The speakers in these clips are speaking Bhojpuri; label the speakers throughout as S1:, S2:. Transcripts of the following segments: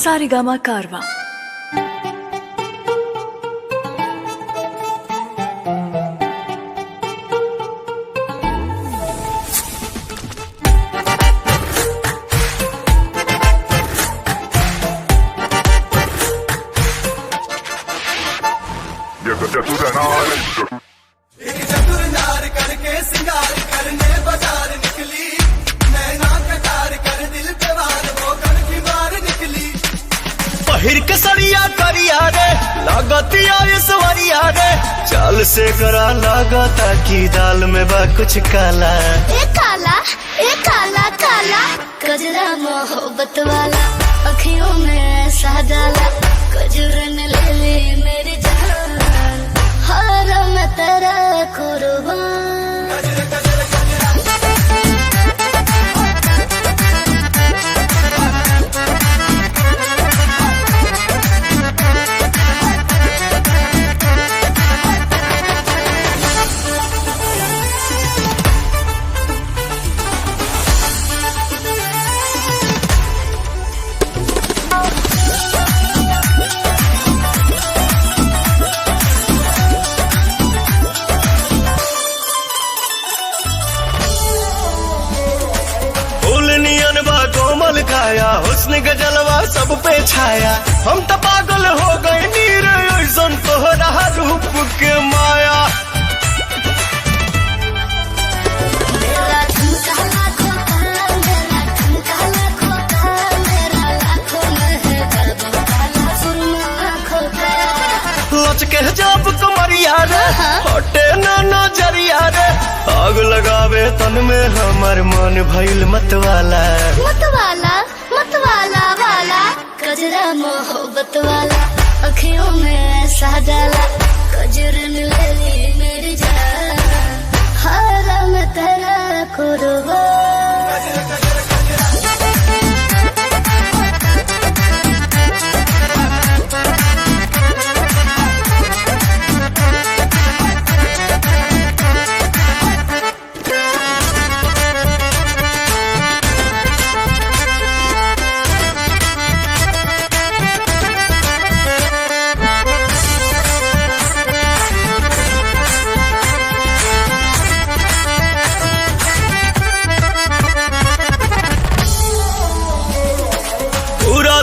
S1: सारेगामा कारवा।
S2: एक चतुर नार करके सिंगार करने बाजार निकली, नैना कटार कर दिल पे वार वो कड़की मार निकली।
S3: पहिर के सड़िया करिया रे लागतिया सवरिया रे, चाल से करा लागता की दाल में बा कुछ काला।
S4: ए काला काला कजरा मोहब्बत वाला, अखियों में ऐसा डाला, कजरन ले ले मेरी जान, हर मैं तेरा कुर्बान।
S3: कोमल काया हुस्न का जलवा सब पे छाया, हम तो पागल हो गए नीर ऐसन तोहरा रूप के माया।
S4: मेरा ठुमका लाखों का, मेरा ठुमका लाखों का, मेरा लाखों में है कदम काला सुरमा आँखों का।
S3: लचके जब कमरिया रे हटे ना नजरिया रे, आग लगावे तन में हमार मन भइल मतवाला।
S4: मतवाला वाला कजरा मोहब्बत वाला, अखियों में ऐसा डाला, कजरन ले ली मेरी जान, हर मैं तेरा कुर्बान।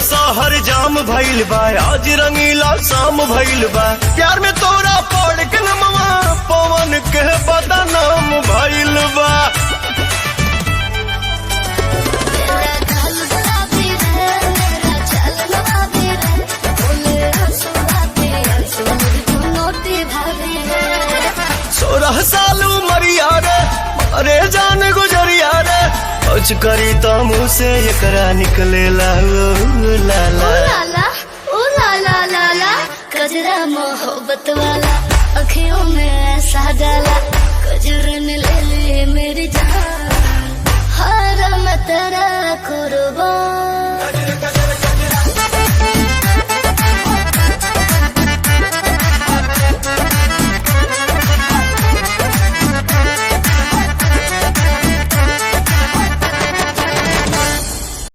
S3: शहर जाम भइल बा, आज रंगीला शाम भइल बा, प्यार में तोरा पड़ के नमवा पवन के बदनाम भइल बा।
S4: मेरा गाल गुलाबी है, मेरा चाल नवाबी है, बोले आंसू आते आंसू मुझको नोटी भाभी है।
S3: 16 साल उमरिया रे अरे जान गुजरिया रे, कुछ करी तो मुँह से एकरा निकले ला लाला।
S4: ओ लाला कजरा मोहब्बत वाला, अखियों में ऐसा डाला, कजरन ले ले मेरी जान, हर मैं तेरा कुर्बान।